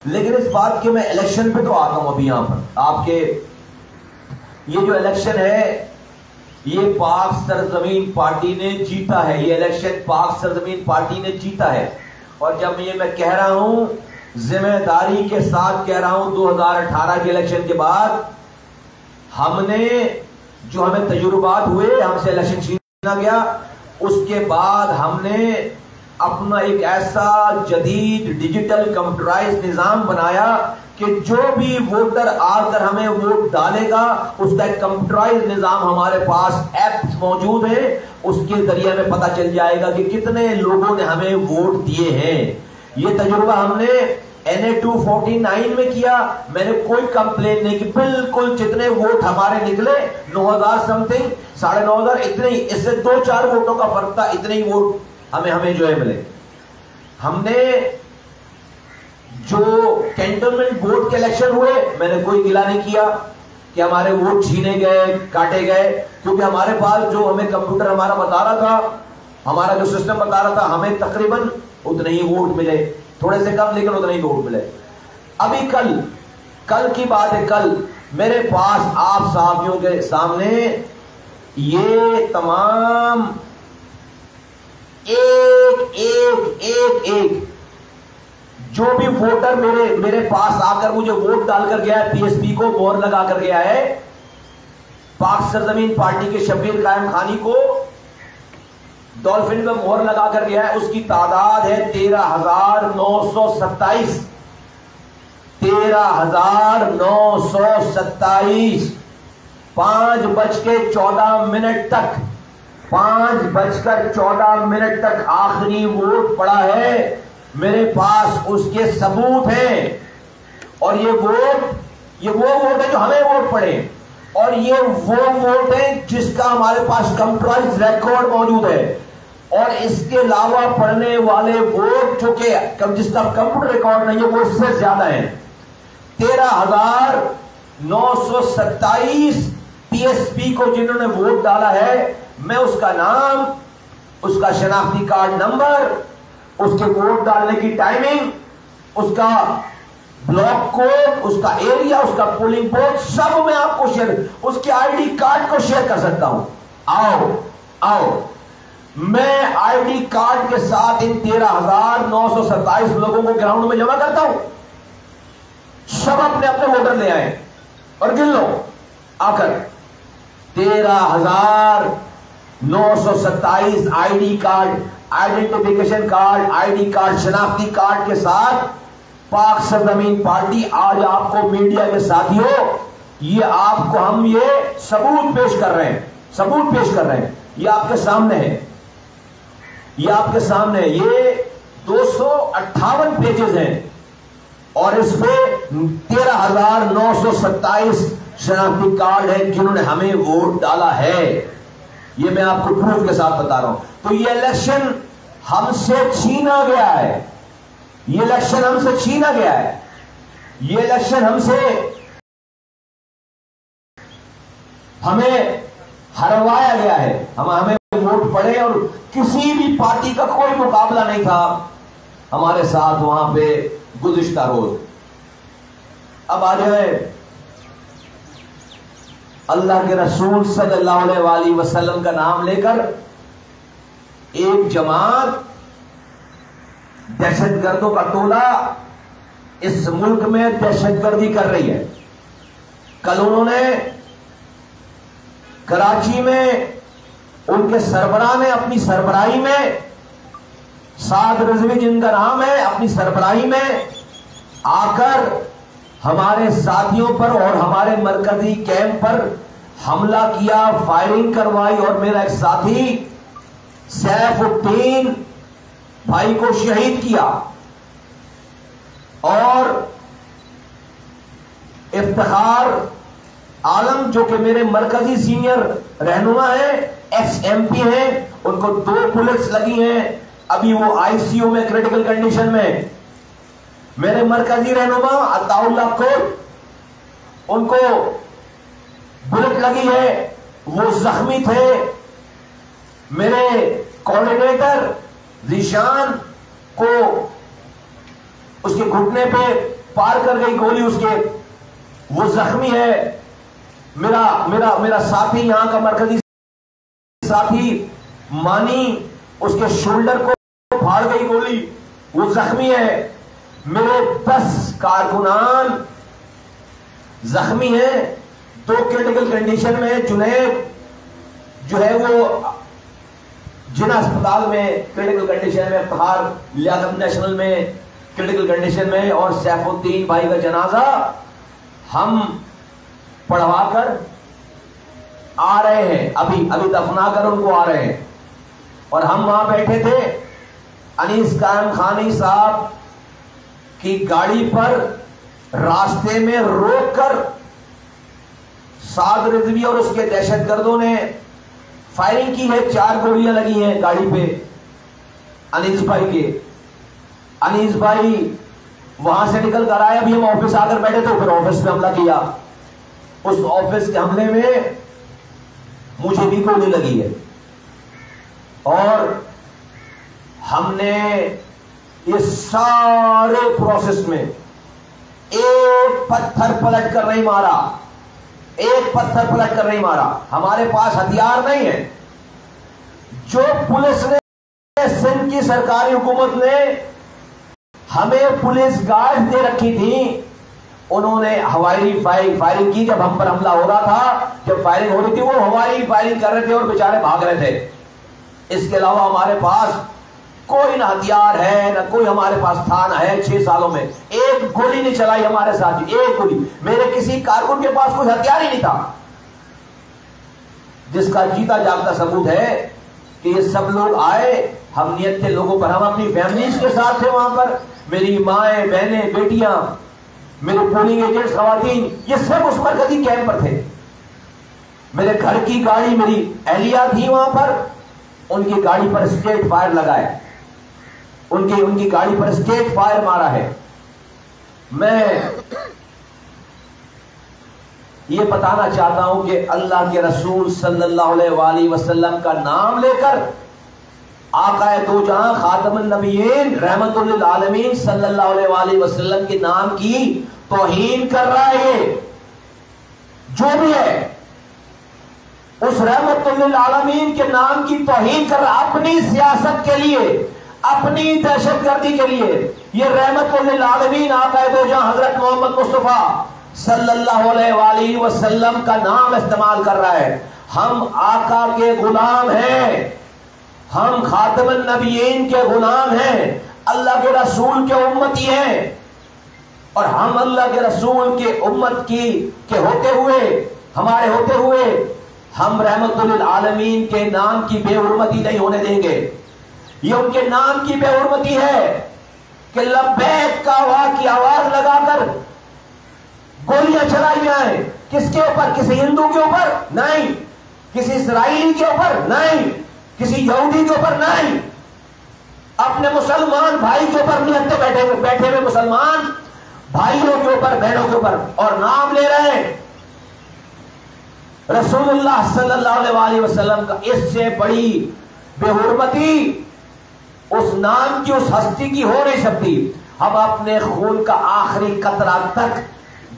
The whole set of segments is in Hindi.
लेकिन इस बात के मैं इलेक्शन पे तो आता हूं। अभी यहां पर आपके ये जो इलेक्शन है ये पाक सरजमीन पार्टी ने जीता है। ये इलेक्शन पाक सरजमीन पार्टी ने जीता है। और जब ये मैं कह रहा हूं जिम्मेदारी के साथ कह रहा हूं, 2018 के इलेक्शन के बाद हमने जो हमें तजुर्बात हुए, हमसे इलेक्शन छीना गया, उसके बाद हमने अपना एक ऐसा जदीद डिजिटल कंप्यूटराइज निजाम बनाया कि जो भी वोटर आकर हमें वोट डालेगा उसका एक कंप्यूटराइज निजाम हमारे पास ऐप्स मौजूद है। उसके जरिए हमें पता चल जाएगा कि कितने लोगों ने हमें वोट दिए हैं। ये तजुर्बा हमने NA 249 में किया। मैंने कोई कंप्लेन नहीं की, बिल्कुल जितने वोट हमारे निकले 9000 समथिंग, 9500 इतने ही, इससे 2-4 वोटों का फर्क था, इतने ही वोट हमें जो है मिले। हमने जो कैंटोनमेंट बोर्ड के इलेक्शन हुए मैंने कोई गिला नहीं किया कि हमारे वोट छीने गए, काटे गए, क्योंकि हमारे पास जो हमें कंप्यूटर हमारा बता रहा था, हमारा जो सिस्टम बता रहा था, हमें तकरीबन उतने ही वोट मिले, थोड़े से कम लेकिन उतने ही वोट मिले। अभी कल की बात है, कल मेरे पास आप साथियों के सामने ये तमाम एक जो भी वोटर मेरे पास आकर मुझे वोट डालकर गया है, PSP को मोहर लगाकर गया है, पाक सरजमीन पार्टी के शब्बीर कायम खानी को डॉल्फिन में मोहर लगाकर गया है, उसकी तादाद है 13,927। 13,927। 5:14 तक 5:14 तक आखिरी वोट पड़ा है। मेरे पास उसके सबूत हैं। और ये वो वोट है जो हमें वोट पड़े, और ये वो वोट है जिसका हमारे पास कंप्यूटराइज रिकॉर्ड मौजूद है। और इसके अलावा पढ़ने वाले वोट जो कि जिसका कंप्यूटर रिकॉर्ड नहीं है वो इससे ज्यादा है। 13,927 PSP को जिन्होंने वोट डाला है, मैं उसका नाम, उसका शनाख्ती कार्ड नंबर, उसके वोट डालने की टाइमिंग, उसका ब्लॉक कोड, उसका एरिया, उसका पोलिंग बूथ, सब मैं आपको शेयर, उसके ID कार्ड को शेयर कर सकता हूं। आओ मैं ID कार्ड के साथ इन 13,927 लोगों को ग्राउंड में जमा करता हूं। सब अपने अपने वोटर ले आए और गिन लो आकर। 13,927 ID card, identification card, ID card, शनाख्ती कार्ड के साथ पाक सरजमीन पार्टी आज आपको मीडिया के साथियों, ये आपको हम ये सबूत पेश कर रहे हैं। ये आपके सामने है, ये 258 पेजेस हैं और इसमें 13,927 शनाख्ती कार्ड है जिन्होंने हमें वोट डाला है। ये मैं आपको प्रूफ के साथ बता रहा हूं। तो ये इलेक्शन हमसे छीना गया है। ये इलेक्शन हमें हरवाया गया है। हमें वोट पड़े और किसी भी पार्टी का कोई मुकाबला नहीं था हमारे साथ वहां पे गुज़िश्ता रोज। अब आ जाए अल्लाह के रसूल सल्लल्लाहु अलैहि वसल्लम का नाम लेकर एक जमात, दहशतगर्दों का टोला इस मुल्क में दहशतगर्दी कर रही है। कल उन्होंने कराची में उनके सरबराह ने अपनी सरबराही में, साद रिजवी जिनका नाम है, अपनी सरबराही में आकर हमारे साथियों पर और हमारे मरकजी कैंप पर हमला किया, फायरिंग करवाई और मेरा एक साथी सैफुद्दीन भाई को शहीद किया। और इफ्तिखार आलम जो कि मेरे मरकजी सीनियर रहनुमा हैं, ex-MP हैं, उनको 2 बुलेट्स लगी हैं, अभी वो ICU में क्रिटिकल कंडीशन में। मेरे मरकजी रहनुमा अताउल्लाह को उनको बुलेट लगी है, वो जख्मी थे। मेरे कोऑर्डिनेटर जीशान को उसके घुटने पे पार कर गई गोली उसके, वो जख्मी है। मेरा मेरा मेरा साथी, यहां का मरकजी साथी मानी, उसके शोल्डर को फाड़ गई गोली, वो जख्मी है। मेरे 10 कारकुनान जख्मी हैं, 2 क्रिटिकल कंडीशन में। जुनैद जो है वो जिना अस्पताल में क्रिटिकल कंडीशन में, इफ्तिखार लियाकत नेशनल में क्रिटिकल कंडीशन में, और सैफुद्दीन भाई का जनाजा हम पढ़वा कर आ रहे हैं, अभी दफना कर उनको आ रहे हैं। और हम वहां बैठे थे, अनीस कायम खानी साहब की गाड़ी पर रास्ते में रोककर साद रिजवी और उसके दहशतगर्दों ने फायरिंग की है। 4 गोलियां लगी हैं गाड़ी पे अनीस भाई के। अनीस भाई वहां से निकल कर आए, अभी हम ऑफिस आकर बैठे थे, फिर ऑफिस पे हमला किया। उस ऑफिस के हमले में मुझे भी गोली लगी है, और हमने इस सारे प्रोसेस में एक पत्थर पलट कर नहीं मारा, एक पत्थर पलट कर नहीं मारा। हमारे पास हथियार नहीं है। जो पुलिस ने, सिंध की सरकारी हुकूमत ने हमें पुलिस गार्ड दे रखी थी, उन्होंने हवाई फायरिंग की। जब हम पर हमला हो रहा था, जब फायरिंग हो रही थी, वो हवाई फायरिंग कर रहे थे और बेचारे भाग रहे थे। इसके अलावा हमारे पास कोई ना हथियार है, ना कोई हमारे पास था, ना है। 6 सालों में एक गोली नहीं चलाई हमारे साथ, एक गोली। मेरे किसी कारकुन के पास कोई हथियार ही नहीं था, जिसका जीता जागता सबूत है कि ये सब लोग आए, हम नियत थे लोगों पर, हम अपनी फैमिलीज के साथ थे वहां पर। मेरी माएं, बहनें, बेटियां, मेरे पोलिंग एजेंट्स, खवातीन, ये सब उस मरकजी कैंप पर थे। मेरे घर की गाड़ी, मेरी एहलिया थी वहां पर, उनकी गाड़ी पर स्ट्रेट फायर लगाए, उनकी गाड़ी पर स्ट्रेट फायर मारा है। मैं ये बताना चाहता हूं कि अल्लाह के रसूल सल्लल्लाहु अलैहि वसल्लम का नाम लेकर आकाए दो जहां खातमुन नबिय्यीन रहमतुल लिल आलमीन सल्लल्लाहु अलैहि वसल्लम के नाम की तौहीन कर रहा है। ये जो भी है उस रहमतुल लिल आलमीन के नाम की तौहीन कर रहा, अपनी सियासत के लिए, अपनी दहशतगर्दी के लिए। ये रहमतुल लिल आलमीन आकाए दो जहां हजरत मोहम्मद मुस्तफा सल्लल्लाहु अलैहि वसल्लम का नाम इस्तेमाल कर रहा है। हम आका के गुलाम हैं, हम खातमुन नबिय्यीन के गुलाम हैं, अल्लाह के रसूल के उम्मती हैं। और हम अल्लाह के रसूल के उम्मत के होते हुए, हमारे होते हुए, हम रहमतुल लिल आलमीन के नाम की बेहुरमती नहीं होने देंगे। ये उनके नाम की बेहुरमती है कि लब्बैक का वाह की आवाज लगाकर गोलियां चलाई जाए। किसके ऊपर? किसी हिंदू के ऊपर नहीं, किसी इस्राएली के ऊपर नहीं, किसी यहूदी के ऊपर नहीं, अपने मुसलमान भाई के ऊपर निहत्ते बैठे हुए मुसलमान भाइयों के ऊपर, बहनों के ऊपर, और नाम ले रहे हैं रसूलुल्लाह सल्लल्लाहु अलैहि वसल्लम का। इससे बड़ी बेहुरमती उस नाम की, उस हस्ती की हो नहीं सकती। हम अपने खून का आखिरी कतरा तक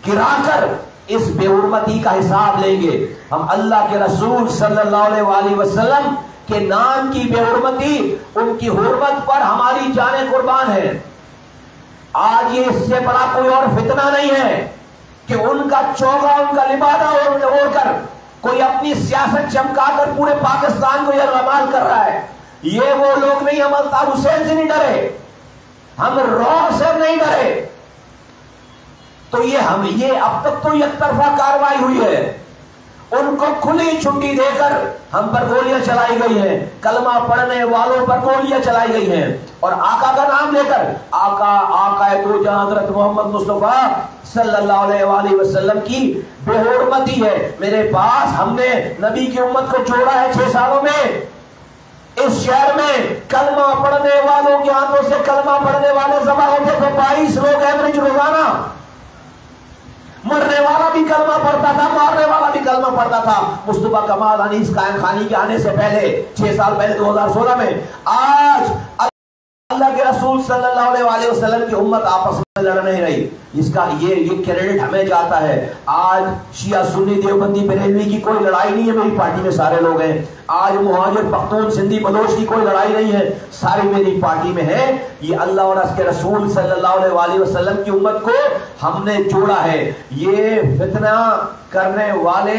गिराकर इस बेहुरमती का हिसाब लेंगे। हम अल्लाह के रसूल सल्लल्लाहु अलैहि वसल्लम के नाम की बेहुरमती, उनकी हुर्मत पर हमारी जानें कुर्बान है। आज ये इससे बड़ा कोई और फितना नहीं है कि उनका चौगा, उनका लिबादा ओढ़कर कोई अपनी सियासत चमकाकर पूरे पाकिस्तान को यह रमाल कर रहा है। ये वो लोग नहीं, हम अल्ताफ हुसैन से नहीं डरे, हम रॉ से नहीं डरे। तो ये अब तक तो एक तरफा कार्रवाई हुई है, उनको खुली छुट्टी देकर हम पर गोलियां चलाई गई हैं, कलमा पढ़ने वालों पर गोलियां चलाई गई हैं, और आका का नाम लेकर, आका दो जहां हजरत मोहम्मद मुस्तफा सल्लल्लाहु अलैहि वसल्लम की बेहुरमती है। मेरे पास, हमने नबी की उम्मत को जोड़ा है 6 सालों में। इस शहर में कलमा पढ़ने वालों के हाथों से कलमा पढ़ने वाले जमा होते थे 22 लोग एवरेज रोजाना। मरने वाला भी कलमा पढ़ता था, मारने वाला भी कलमा पढ़ता था। मुस्तफा कमाल अनीस कायम खानी के आने से पहले, 6 साल पहले 2016 में। आज अल्लाह के रसूल सल्लल्लाहु अलैहि वसल्लम की उम्मत आपस में लड़ नहीं रही। इसका ये क्रेडिट हमें जाता है। आज शिया सुन्नी देवबंदी बरेलवी की कोई लड़ाई नहीं है, मेरी पार्टी में सारे लोग हैं। आज मुहाजिर पख्तून सिंधी बलोच की कोई लड़ाई नहीं है, सारी मेरी पार्टी में है। ये अल्लाह और उसके रसूल सल्लल्लाहु अलैहि वसल्लम की उम्मत को हमने जोड़ा है। ये फितना करने वाले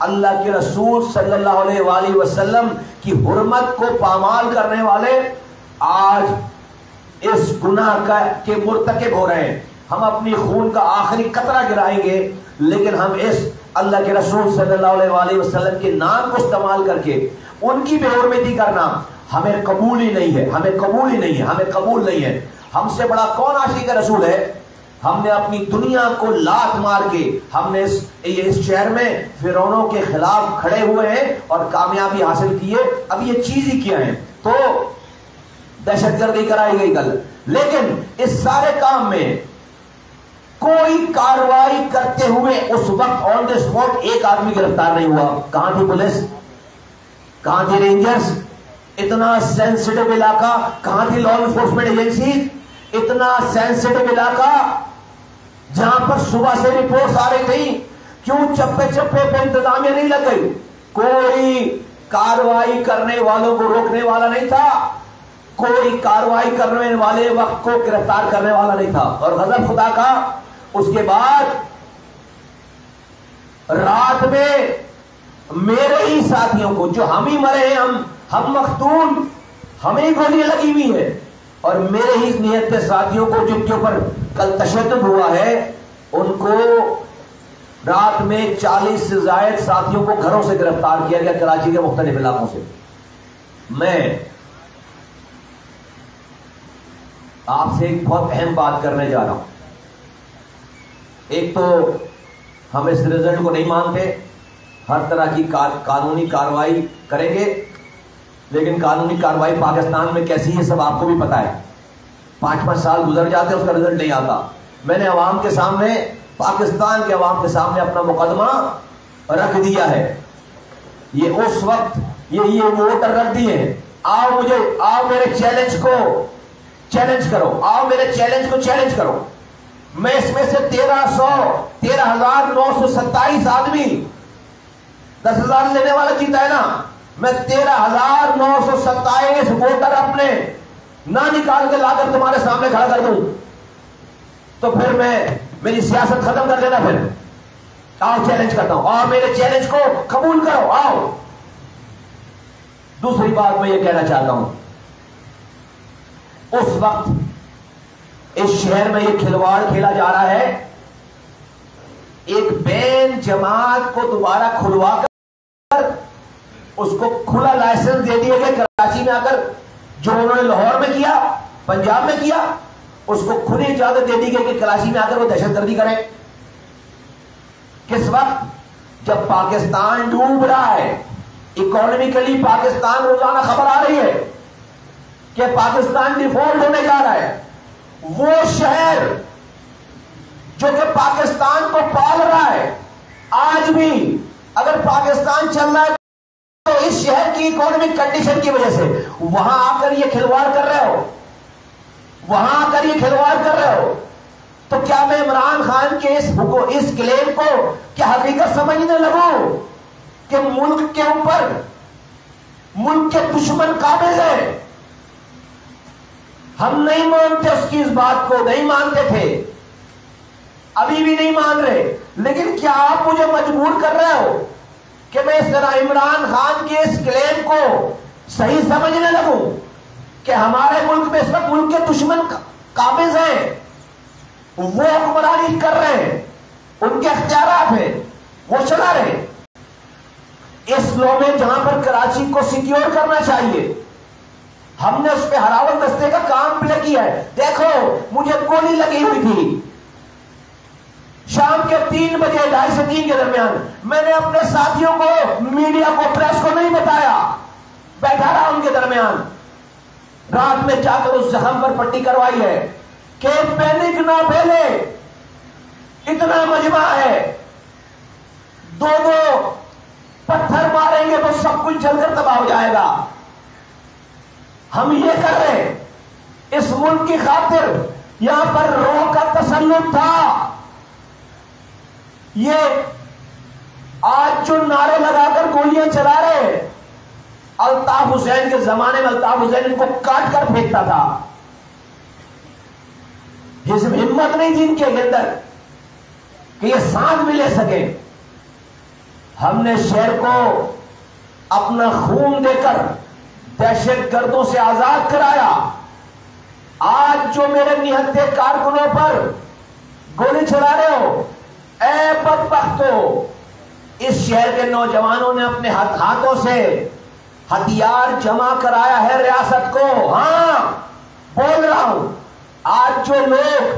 अल्लाह के रसूल सल्लल्लाहु अलैहि वसल्लम की हुर्मत को पामाल करने वाले आज इस गुनाह के मुर्तकिब हो रहे हैं। हम अपनी खून का आखिरी कतरा गिराएंगे, लेकिन हम इस अल्लाह के रसूल सल्लल्लाहु अलैहि वसल्लम के नाम को इस्तेमाल करके उनकी बेहुरमती करना हमें कबूल ही नहीं है, हमें कबूल ही नहीं है, हमें कबूल नहीं है। हमसे बड़ा कौन आशिक रसूल है? हमने अपनी दुनिया को लात मार के हमने इस शहर में फिरौनों के खिलाफ खड़े हुए हैं और कामयाबी हासिल की है। अब ये चीज ही क्या है? तो दहशतगर्दी कराई गई कल, लेकिन इस सारे काम में कोई कार्रवाई करते हुए उस वक्त ऑन द स्पॉट एक आदमी गिरफ्तार नहीं हुआ। कहां थी पुलिस? कहां थी रेंजर्स? इतना सेंसिटिव इलाका, कहां थी लॉ एनफोर्समेंट एजेंसी? इतना सेंसिटिव इलाका जहां पर सुबह से रिपोर्ट्स आ रही थी, क्यों चप्पे चप्पे पे इंतजामिया नहीं लग गई? कोई कार्रवाई करने वालों को रोकने वाला नहीं था, कोई कार्रवाई करने वाले वक्त को गिरफ्तार करने वाला नहीं था। और गजब खुदा का, उसके बाद रात में मेरे ही साथियों को, जो हम ही मरे हैं, हम मखतून, हमें गोलियां लगी हुई है, और मेरे ही नियत के साथियों को जिनके ऊपर कल तशद्दुद हुआ है, उनको रात में 40 से ज्यादा साथियों को घरों से गिरफ्तार किया गया, कराची के मुख्तलिफ इलाकों से। मैं आपसे एक बहुत अहम बात करने जा रहा हूं। एक तो हम इस रिजल्ट को नहीं मानते, हर तरह की कानूनी कार्रवाई करेंगे, लेकिन कानूनी कार्रवाई पाकिस्तान में कैसी है सब आपको भी पता है। 5-5 साल गुजर जाते हैं, उसका रिजल्ट नहीं आता। मैंने अवाम के सामने, पाकिस्तान के अवाम के सामने अपना मुकदमा रख दिया है। ये उस वक्त ये वोटर रख दिए, आओ मेरे चैलेंज को चैलेंज करो, आओ मेरे चैलेंज को चैलेंज करो। मैं इसमें से 13,927 आदमी, 10,000 लेने वाला जीता है ना, मैं 13,927 वोटर अपने ना निकाल के लाकर तुम्हारे सामने खड़ा कर दूं, तो फिर मेरी सियासत खत्म कर देना। फिर आओ चैलेंज करता हूं, आओ मेरे चैलेंज को कबूल करो, आओ। दूसरी बात मैं ये कहना चाहता हूं, उस वक्त इस शहर में ये खिलवाड़ खेला जा रहा है। एक बैन जमात को दोबारा खुलवा कर उसको खुला लाइसेंस दे दिया गया। कराची में आकर जो उन्होंने लाहौर में किया, पंजाब में किया, उसको खुली इजाजत दे दी गई कि कराची में आकर वो दहशतगर्दी करें। किस वक्त? जब पाकिस्तान डूब रहा है, इकोनॉमिकली पाकिस्तान, रोजाना खबर आ रही है कि पाकिस्तान डिफॉल्ट होने जा रहा है। वो शहर जो कि पाकिस्तान को पाल रहा है, आज भी अगर पाकिस्तान चल रहा है तो इस शहर की इकोनॉमिक कंडीशन की वजह से। वहां आकर ये खिलवाड़ कर रहे हो, वहां आकर ये खिलवाड़ कर रहे हो, तो क्या मैं इमरान खान के इस क्लेम को क्या हकीकत समझने लगूं कि मुल्क के ऊपर मुल्क के दुश्मन काबिज है? हम नहीं मानते उसकी, इस बात को नहीं मानते थे, अभी भी नहीं मान रहे। लेकिन क्या आप मुझे मजबूर कर रहे हो कि मैं इस तरह इमरान खान के इस क्लेम को सही समझने लगूं कि हमारे मुल्क में इस वक्त मुल्क के दुश्मन काबिज हैं, वो हुक्मरानी कर रहे हैं, उनके अख्तियारात हैं, वो चला रहे हैं। इस लॉ में जहां पर कराची को सिक्योर करना चाहिए, हमने उस पर हरावत दस्ते का काम प्ले किया है। देखो, मुझे गोली लगी हुई थी शाम के 3 बजे, 2:30 से 3 के दरमियान। मैंने अपने साथियों को, मीडिया को, प्रेस को नहीं बताया, बैठा रहा उनके दरमियान। रात में जाकर उस जख्म पर पट्टी करवाई है कि पैनिक ना फैले, इतना मजमा है, 2-2 पत्थर मारेंगे तो सब कुछ जलकर तबाह हो जाएगा। हम ये कर रहे हैं, इस मुल्क की खातिर यहां पर रॉ का तसल्लुत था। ये आज जो नारे लगाकर गोलियां चला रहे, अल्ताफ हुसैन के जमाने में अल्ताफ हुसैन इनको काट कर फेंकता था। हिम्मत नहीं थी इनके अंदर कि ये सांस भी ले सके। हमने शहर को अपना खून देकर दहशत गर्दों से आजाद कराया। आज जो मेरे निहत्थे कारकुनों पर गोली चला रहे हो, ऐ बदबख्तो, इस शहर के नौजवानों ने अपने हाथों से हथियार जमा कराया है रियासत को। हां, बोल रहा हूं, आज जो लोग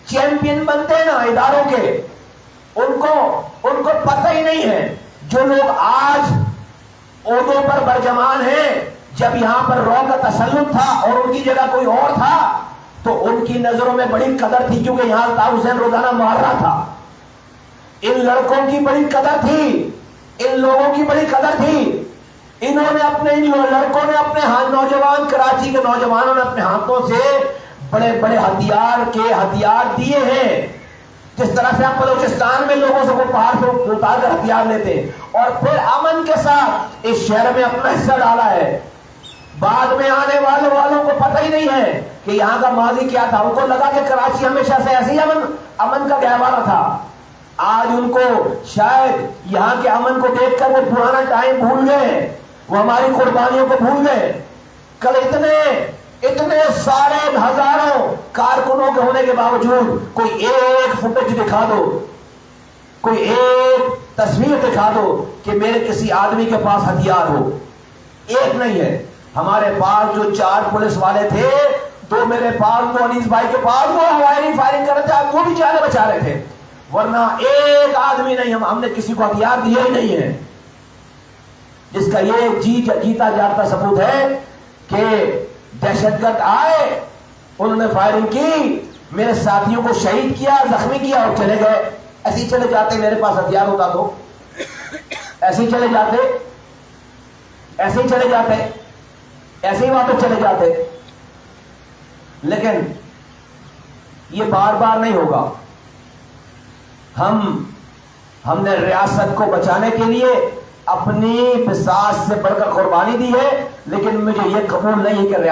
चैंपियन बनते हैं ना इदारों के, उनको पता ही नहीं है। जो लोग आज ओहदों पर बरजमान हैं, जब यहां पर रॉ का तसल्लुत था और उनकी जगह कोई और था, तो उनकी नजरों में बड़ी कदर थी, क्योंकि यहां अल्ताफ हुसैन रोजाना मार रहा था। इन लड़कों की बड़ी कदर थी, इन लोगों की बड़ी कदर थी। इन्होंने अपने, इन लड़कों ने अपने नौजवान, कराची के नौजवानों ने अपने हाथों से बड़े बड़े हथियार दिए हैं। जिस तरह से आप बलूचिस्तान में लोगों से पहाड़ से उतार कर हथियार लेते हैं और फिर अमन के साथ इस शहर में अपना हिस्सा डाला है। बाद में आने वालों को पता ही नहीं है कि यहां का माजी क्या था। उनको लगा कि कराची हमेशा से ऐसे ही अमन का गहवारा था। आज उनको शायद यहां के अमन को देखकर वो पुराना टाइम भूल गए, वो हमारी कुर्बानियों को भूल गए। कल इतने सारे हजारों कारकुनों के होने के बावजूद कोई एक फुटेज दिखा दो, कोई एक तस्वीर दिखा दो कि मेरे किसी आदमी के पास हथियार हो। एक नहीं है। हमारे पास जो 4 पुलिस वाले थे, 2 मेरे पास, 2 अनीस भाई के पास, वो हवाई फायरिंग कर रहे थे, वो भी जाने बचा रहे थे। वरना एक आदमी नहीं, हमने किसी को हथियार दिया ही नहीं है। जिसका ये जीता जागता सबूत है कि दहशतगर्द आए, उन्होंने फायरिंग की, मेरे साथियों को शहीद किया, जख्मी किया और चले गए। ऐसे ही चले जाते, मेरे पास हथियार होता तो ऐसे ही चले जाते, ऐसे ही चले जाते, ऐसे ही वापस चले जाते। लेकिन ये बार बार नहीं होगा। हमने रियासत को बचाने के लिए अपनी बिसात से बढ़कर कुर्बानी दी है, लेकिन मुझे यह कबूल नहीं है कि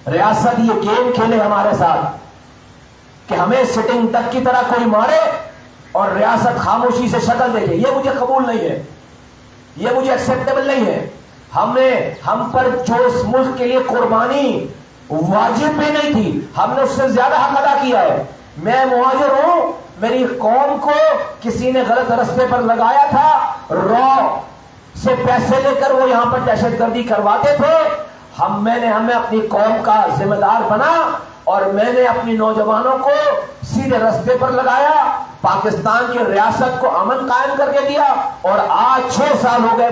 रियासत ये गेम खेले हमारे साथ कि हमें सिटिंग तक की तरह कोई मारे और रियासत खामोशी से शक्ल देखे। यह मुझे कबूल नहीं है, यह मुझे एक्सेप्टेबल नहीं है। हम पर जो इस मुल्क के लिए कुर्बानी वाजिब भी नहीं थी, हमने उससे ज्यादा हक अदा किया है। मैं मुहाजिर हूं, मेरी कौम को किसी ने गलत रास्ते पर लगाया था, रॉ से पैसे लेकर वो यहां पर दहशतगर्दी करवाते थे। हमें अपनी कौम का जिम्मेदार बना और मैंने अपनी नौजवानों को सीधे रास्ते पर लगाया, पाकिस्तान की रियासत को अमन कायम करके दिया। और आज 6 साल हो गए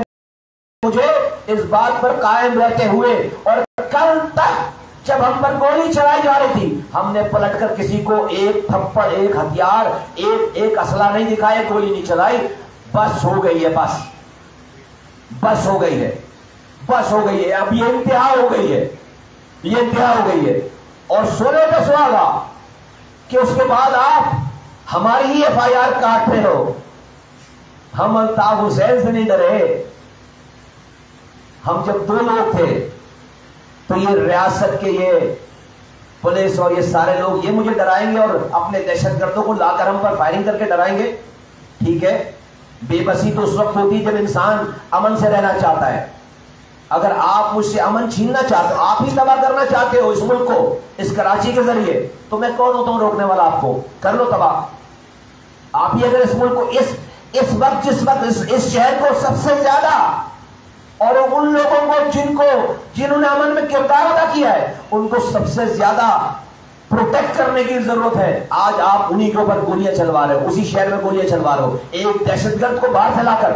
मुझे इस बात पर कायम रहते हुए। और कल तक जब हम पर गोली चलाई जा रही थी, हमने पलटकर किसी को एक थप्पड़, एक हथियार, एक असला नहीं दिखाया, गोली नहीं चलाई। बस हो गई है, बस हो गई है, बस हो गई है। अब ये इंतहा हो गई है, ये इंतहा हो गई है। और सोने पे सुहागा कि उसके बाद आप हमारी ही FIR काटते हो। हम अल्ताफ हुसैन से नहीं डरे। हम जब 2 लोग थे तो ये रियासत के ये पुलिस और ये सारे लोग ये मुझे डराएंगे और अपने दहशतगर्दों को लाकर हम पर फायरिंग करके डराएंगे। ठीक है, बेबसी तो उस वक्त होती है जब इंसान अमन से रहना चाहता है। अगर आप मुझसे अमन छीनना चाहते हो, आप ही तबाह करना चाहते हो इस मुल्क को, इस कराची के जरिए, तो मैं कौन होता हूं रोकने वाला? आपको कर लो तबाह। आप ही अगर इस मुल्क को इस वक्त, जिस वक्त इस शहर को सबसे ज्यादा और उन लोगों को जिन्होंने अमन में किरदार अदा किया है, उनको सबसे ज्यादा प्रोटेक्ट करने की जरूरत है। आज आप उन्हीं के ऊपर गोलियां चलवा रहे हो, उसी शहर में गोलियां चलवा रहे हो, एक दहशतगर्द को बाहर से लाकर।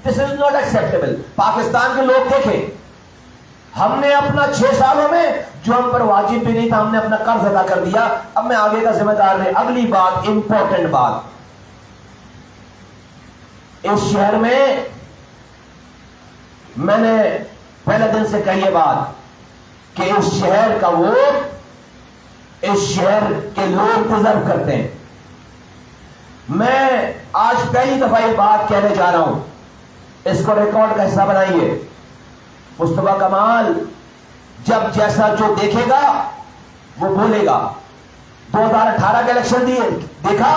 This is not acceptable. Pakistan के लोग देखें, हमने अपना 6 सालों में जो हम पर वाजिब भी नहीं था, हमने अपना कर्ज अदा कर दिया। अब मैं आगे का जिम्मेदार नहीं। अगली बात, इंपॉर्टेंट बात, इस शहर में मैंने पहले दिन से कही है बात कि इस शहर का वोट इस शहर के लोग डिजर्व करते हैं। मैं आज पहली दफा ये बात कहने जा रहा हूं, इसको रिकॉर्ड का हिस्सा बनाइए। मुस्तफा कमाल जब जैसा जो देखेगा वो बोलेगा। 2018 का इलेक्शन देखा,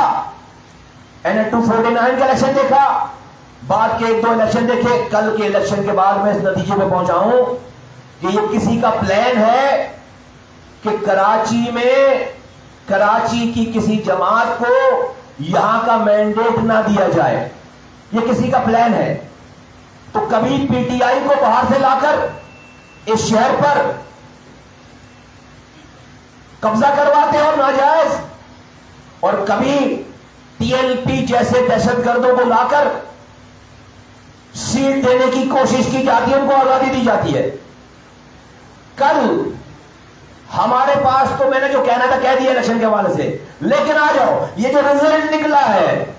NA 249 का इलेक्शन देखा, बाद के 1-2 इलेक्शन देखे, कल के इलेक्शन के बाद मैं इस नतीजे पे पहुंचा हूं कि ये किसी का प्लान है कि कराची की किसी जमात को यहां का मैंडेट ना दिया जाए। ये किसी का प्लान है। तो कभी PTI को बाहर से लाकर इस शहर पर कब्जा करवाते हो नाजायज, और कभी TLP जैसे दहशतगर्दों को लाकर सीट देने की कोशिश की जाती है, उनको आजादी दी जाती है। कल हमारे पास तो मैंने जो कहना था कह दिया इलेक्शन के हवाले से, लेकिन आ जाओ, ये जो रिजल्ट निकला है,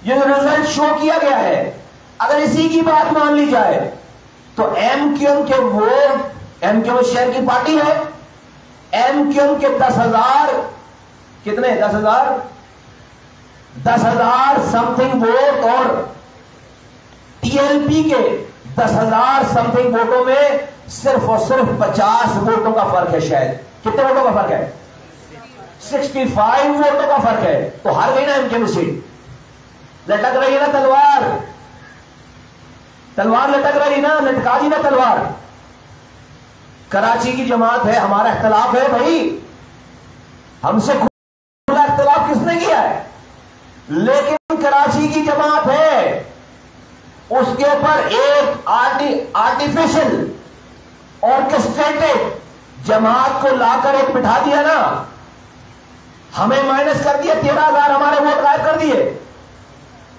ये जो रिजल्ट शो किया गया है, अगर इसी की बात मान ली जाए तो MQM के वोट, MQM शहर की पार्टी है, MQM के 10,000 कितने 10,000 समथिंग वोट और TLP के 10,000 समथिंग वोटों में सिर्फ और सिर्फ 50 वोटों का फर्क है। शायद कितने वोटों का फर्क है? 65 वोटों का फर्क है। तो हार गई ना MQM सीट। लटक रही है ना तलवार लटक रही ना, लटका दी ना तलवार। कराची की जमात है, हमारा इख्तलाफ है भाई, हमसे खुला इख्तलाफ किसने किया है, लेकिन कराची की जमात है, उसके ऊपर एक आर्टिफिशियल ऑर्केस्ट्रेटेड जमात को लाकर एक बिठा दिया ना, हमें माइनस कर दिया, 13,000 हमारे वोट गायब कर दिए,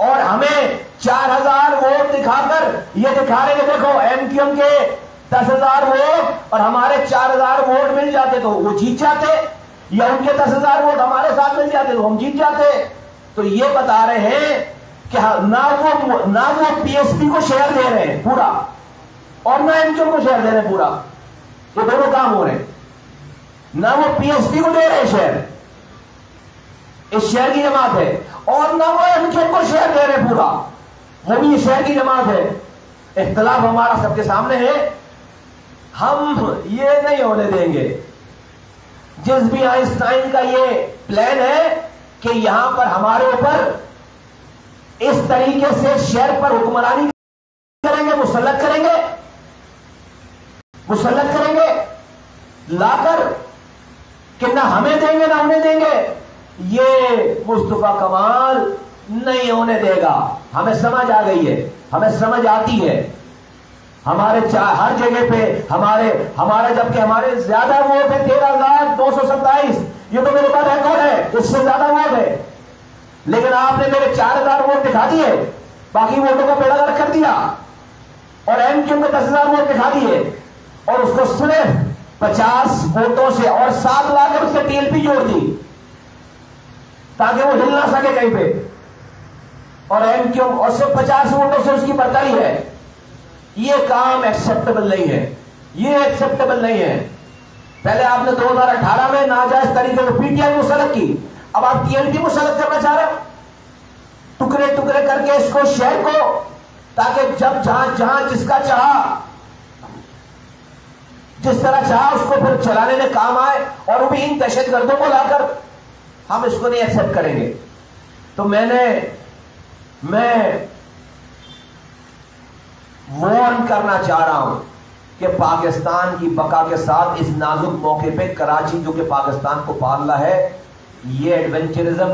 और हमें 4,000 वोट दिखाकर ये दिखा रहे कि देखो MQM के 10,000 वोट और हमारे 4,000 वोट मिल जाते तो वो जीत जाते, या उनके 10,000 वोट हमारे साथ मिल जाते तो हम जीत जाते। तो ये बता रहे हैं कि ना वो PSP को शेयर दे रहे हैं पूरा, और ना MQM को शेयर दे रहे हैं पूरा। ये दोनों काम हो रहे हैं। ना वो PSP को दे रहे हैं शेयर, इस शहर की जमात है, और ना वो MQM को शेयर दे रहे पूरा, वो भी इस शहर की जमात है। इख्तलाफ हमारा सबके सामने है, हम ये नहीं होने देंगे। जिस भी आइंस्टाइन का ये प्लान है कि यहां पर हमारे ऊपर इस तरीके से शहर पर हुक्मरानी करेंगे, मुसल्लत करेंगे लाकर कि ना हमें देंगे ना उन्हें देंगे, ये मुस्तफा कमाल नहीं होने देगा। हमें समझ आ गई है, हमें समझ आती है। हमारे हर जगह पे हमारे जबकि हमारे ज्यादा वोट है 13,227, ये तो मेरे पास रिकॉर्ड है, इससे ज्यादा वोट है, लेकिन आपने मेरे 4,000 वोट दिखा दिए, बाकी वोटों का बेड़ा गर्क कर दिया, और MQM को 10,000 वोट दिखा दिए, और उसको सिर्फ 50 वोटों से और 7 लाकर उससे TLP जोड़ दी ताकि वो हिल ना सके कहीं पे, और MQM और सिर्फ 50 वोटों से उसकी बढ़तरी है। ये काम एक्सेप्टेबल नहीं है, ये एक्सेप्टेबल नहीं है। पहले आपने 2018 में नाजायज तरीके से PTI मुसल्लत की, अब आप TLP मुसल्लत करना चाह रहे हो, टुकड़े टुकड़े करके इसको शहर को, ताकि जब जहां जिसका चाहा, जिस तरह चाहा उसको फिर चलाने में काम आए, और वो भी इन दहशतगर्दों को लाकर, हम इसको नहीं एक्सेप्ट करेंगे। तो मैं वार्न करना चाह रहा हूं कि पाकिस्तान की बका के साथ इस नाजुक मौके पे कराची जो कि पाकिस्तान को पाल रहा है, ये एडवेंचरिज्म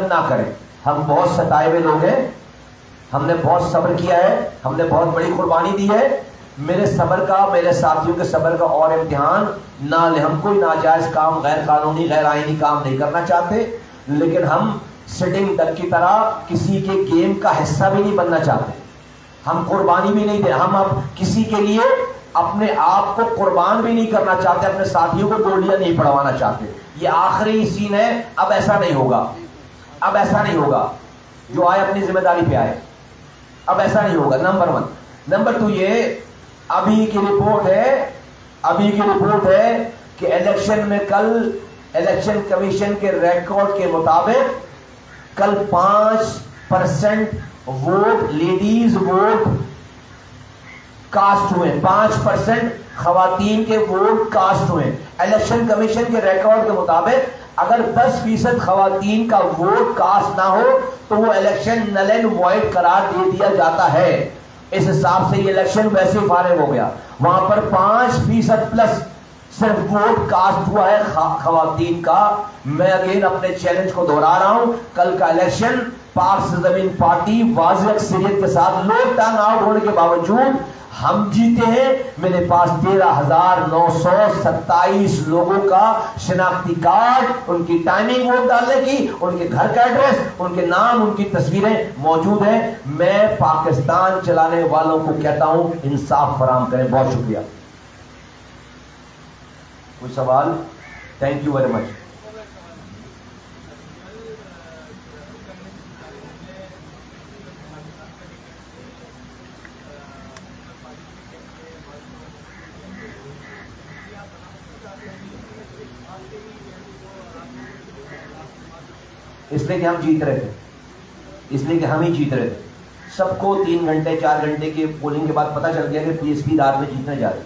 ना करें। हम बहुत सताए हुए लोग हैं, हमने बहुत सब्र किया है, हमने बहुत बड़ी कुर्बानी दी है। मेरे सब्र का, मेरे साथियों के सब्र का और इम्तिहान ना ले। हम कोई नाजायज काम, गैर कानूनी, गैर आईनी काम नहीं करना चाहते, लेकिन हम सिटिंग डक की तरह किसी के गेम का हिस्सा भी नहीं बनना चाहते। हम कुर्बानी भी नहीं दे, हम अब किसी के लिए अपने आप को कुर्बान भी नहीं करना चाहते, अपने साथियों को गोलियां नहीं पड़वाना चाहते। ये आखिरी सीन है, अब ऐसा नहीं होगा। जो आए अपनी जिम्मेदारी पे आए, अब ऐसा नहीं होगा। नंबर 1। नंबर 2, ये अभी की रिपोर्ट है अभी की रिपोर्ट है कि इलेक्शन में कल इलेक्शन कमीशन के रिकॉर्ड के मुताबिक कल 5% वोट लेडीज वोट कास्ट हुए, 5% खवातीन के वोट कास्ट हुए। इलेक्शन कमीशन के रिकॉर्ड के मुताबिक अगर 10% खवातीन का वोट कास्ट ना हो तो वो इलेक्शन नल एंड वॉइड करार दे दिया जाता है। इस हिसाब से ये इलेक्शन वैसे फारिग हो गया। वहां पर 5% प्लस सिर्फ वोट कास्ट हुआ है खवातीन का। मैं अगेन अपने चैलेंज को दोहरा रहा हूं, कल का इलेक्शन पाक सरजमीन पार्टी वाज़ेह अक्सरियत के साथ लोग टर्न आउट होने के बावजूद हम जीते हैं। मेरे पास 13,927 लोगों का शिनाख्ती कार्ड, उनकी टाइमिंग वोट डालने की, उनके घर का एड्रेस, उनके नाम, उनकी तस्वीरें मौजूद हैं। मैं पाकिस्तान चलाने वालों को कहता हूं इंसाफ फराहम करें। बहुत शुक्रिया। कोई सवाल? Thank you very much. इसलिए कि हम जीत रहे थे, इसलिए कि हम ही जीत रहे थे। सबको 3 घंटे 4 घंटे के पोलिंग के बाद पता चल गया कि पीएसपी रात में जीतने जा रहे थे,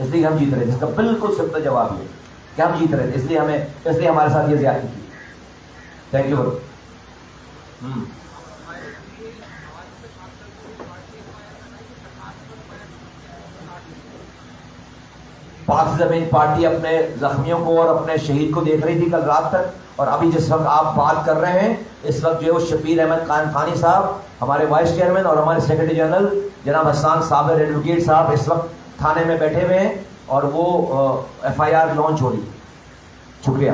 इसलिए हम जीत रहे थे। इसका बिल्कुल सिंपल जवाब है कि हम जीत रहे थे, इसलिए हमारे साथ ये ज्यादती की। Thank you. पाक ज़मीन पार्टी अपने जख्मियों को और अपने शहीद को देख रही थी कल रात तक। और अभी जिस वक्त आप बात कर रहे हैं, इस वक्त जो है शबीर अहमद खान खानी साहब, हमारे वाइस चेयरमैन, और हमारे सेक्रेटरी जनरल जनाब हसन साबिर एडवोकेट साहब इस वक्त थाने में बैठे हुए हैं और वो FIR लॉन्च हो रही है। शुक्रिया।